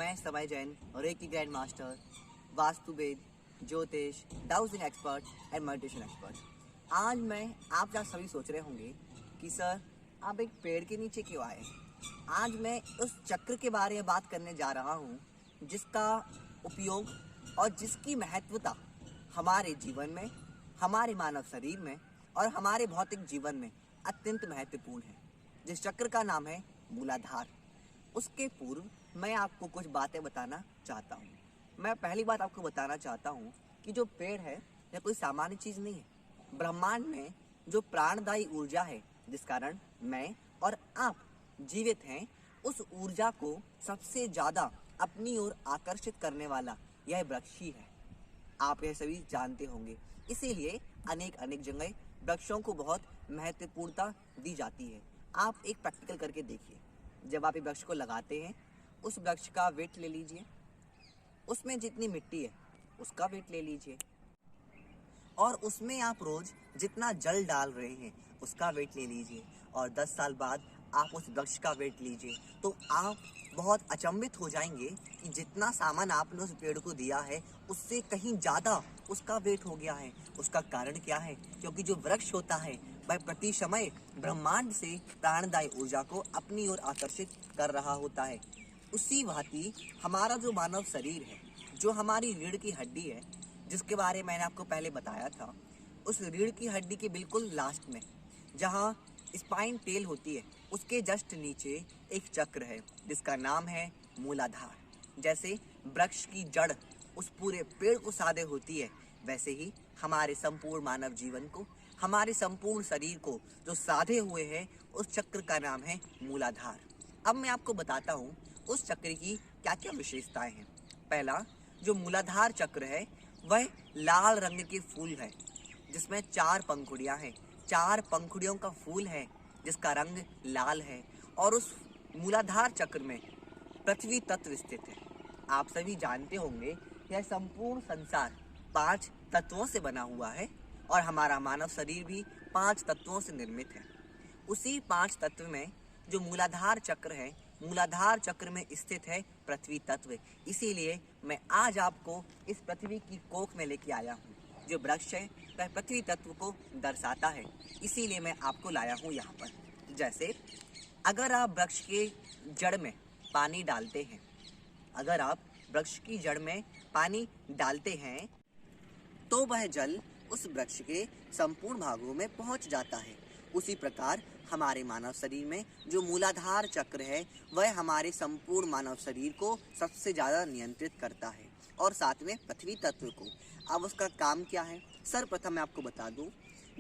मैं समय Jain, reiki grand master, वास्तुवेद, ज्योतिष, dowsing expert and meditation expert. आज मैं आप क्या सभी सोच रहे होंगे कि सर आप एक पेड़ के नीचे क्यों आए। आज मैं उस चक्र के बारे में बात करने जा रहा हूँ जिसका उपयोग और जिसकी महत्वता हमारे जीवन में, हमारे मानव शरीर में और हमारे भौतिक जीवन में अत्यंत महत्वपूर्ण है, जिस चक्र का नाम है मूलाधार। उसके पूर्व मैं आपको कुछ बातें बताना चाहता हूँ। मैं पहली बात आपको बताना चाहता हूँ कि जो पेड़ है यह कोई सामान्य चीज़ नहीं है। ब्रह्मांड में जो प्राणदायी ऊर्जा है जिस कारण मैं और आप जीवित हैं, उस ऊर्जा को सबसे ज़्यादा अपनी ओर आकर्षित करने वाला यह वृक्ष ही है। आप यह सभी जानते होंगे, इसीलिए अनेक जगह वृक्षों को बहुत महत्वपूर्णता दी जाती है। आप एक प्रैक्टिकल करके देखिए। जब आप एक वृक्ष को लगाते हैं, उस वृक्ष का वेट ले लीजिए, उसमें जितनी मिट्टी है उसका वेट ले लीजिए और उसमें आप रोज जितना जल डाल रहे हैं उसका वेट ले लीजिए और 10 साल बाद आप उस वृक्ष का वेट लीजिए तो आप बहुत अचंभित हो जाएंगे कि जितना सामान आपने उस पेड़ को दिया है उससे कहीं ज़्यादा उसका वेट हो गया है। उसका कारण क्या है? क्योंकि जो वृक्ष होता है वह प्रति समय ब्रह्मांड से प्राणदायी ऊर्जा को अपनी ओर आकर्षित कर रहा होता है। उसी भांति हमारा जो मानव शरीर है, जो हमारी रीढ़ की हड्डी है, जिसके बारे में मैंने आपको पहले बताया था, उस रीढ़ की हड्डी के बिल्कुल लास्ट में जहाँ स्पाइन टेल होती है, उसके जस्ट नीचे एक चक्र है जिसका नाम है मूलाधार। जैसे वृक्ष की जड़ उस पूरे पेड़ को सादे होती है, वैसे ही हमारे संपूर्ण मानव जीवन को, हमारे संपूर्ण शरीर को जो साधे हुए हैं, उस चक्र का नाम है मूलाधार। अब मैं आपको बताता हूँ उस चक्र की क्या क्या विशेषताएं हैं। पहला, जो मूलाधार चक्र है वह लाल रंग के फूल है जिसमें 4 पंखुड़ियां हैं। 4 पंखुड़ियों का फूल है जिसका रंग लाल है और उस मूलाधार चक्र में पृथ्वी तत्व स्थित है। आप सभी जानते होंगे यह संपूर्ण संसार 5 तत्वों से बना हुआ है और हमारा मानव शरीर भी 5 तत्वों से निर्मित है। उसी 5 तत्व में जो मूलाधार चक्र है, मूलाधार चक्र में स्थित है पृथ्वी तत्व। इसीलिए मैं आज आपको इस पृथ्वी की कोख में लेके आया हूँ। जो वृक्ष है वह पृथ्वी तत्व को दर्शाता है, इसीलिए मैं आपको लाया हूँ यहाँ पर। जैसे अगर आप वृक्ष के जड़ में पानी डालते हैं, अगर आप वृक्ष की जड़ में पानी डालते हैं तो वह जल उस वृक्ष के संपूर्ण भागों में पहुँच जाता है। उसी प्रकार हमारे मानव शरीर में जो मूलाधार चक्र है वह हमारे संपूर्ण मानव शरीर को सबसे ज़्यादा नियंत्रित करता है और साथ में पृथ्वी तत्व को। अब उसका काम क्या है? सर्वप्रथम मैं आपको बता दूं,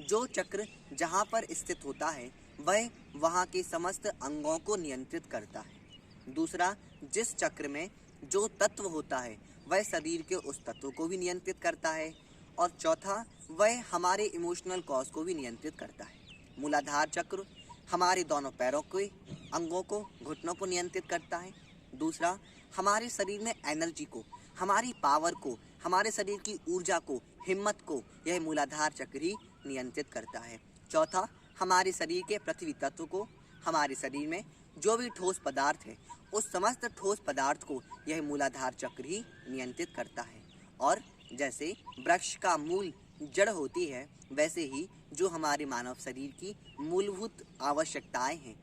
जो चक्र जहाँ पर स्थित होता है वह वहाँ के समस्त अंगों को नियंत्रित करता है। दूसरा, जिस चक्र में जो तत्व होता है वह शरीर के उस तत्व को भी नियंत्रित करता है। और चौथा, वह हमारे इमोशनल कॉज को भी नियंत्रित करता है। मूलाधार चक्र हमारे दोनों पैरों के अंगों को, घुटनों को नियंत्रित करता है। दूसरा, हमारे शरीर में एनर्जी को, हमारी पावर को, हमारे शरीर की ऊर्जा को, हिम्मत को यह मूलाधार चक्र ही नियंत्रित करता है। चौथा, हमारे शरीर के पृथ्वी तत्व को, हमारे शरीर में जो भी ठोस पदार्थ है उस समस्त ठोस पदार्थ को यह मूलाधार चक्र ही नियंत्रित करता है। और जैसे वृक्ष का मूल जड़ होती है, वैसे ही जो हमारे मानव शरीर की मूलभूत आवश्यकताएं हैं,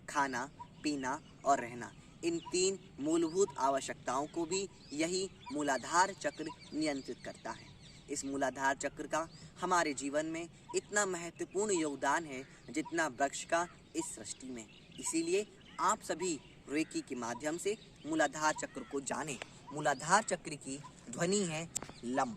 खाना, पीना और रहना, इन 3 मूलभूत आवश्यकताओं को भी यही मूलाधार चक्र नियंत्रित करता है। इस मूलाधार चक्र का हमारे जीवन में इतना महत्वपूर्ण योगदान है जितना वृक्ष का इस सृष्टि में। इसीलिए आप सभी रेकी के माध्यम से मूलाधार चक्र को जानें। मूलाधार चक्र की ध्वनि है लम।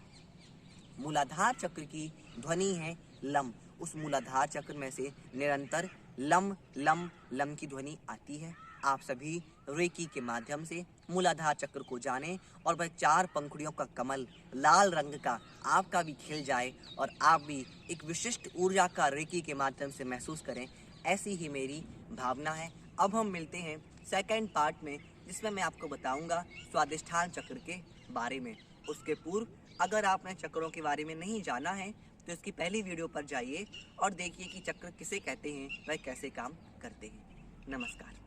मूलाधार चक्र की ध्वनि है लम। उस मूलाधार चक्र में से निरंतर लम लम लम की ध्वनि आती है। आप सभी रेकी के माध्यम से मूलाधार चक्र को जानें और वह 4 पंखुड़ियों का कमल लाल रंग का आपका भी खिल जाए और आप भी एक विशिष्ट ऊर्जा का रेकी के माध्यम से महसूस करें। ऐसी ही मेरी भावना है। अब हम मिलते हैं सेकंड पार्ट में, जिसमें मैं आपको बताऊंगा स्वादिष्ठान चक्र के बारे में। उसके पूर्व अगर आपने चक्रों के बारे में नहीं जाना है तो इसकी पहली वीडियो पर जाइए और देखिए कि चक्र किसे कहते हैं, वह कैसे काम करते हैं। नमस्कार।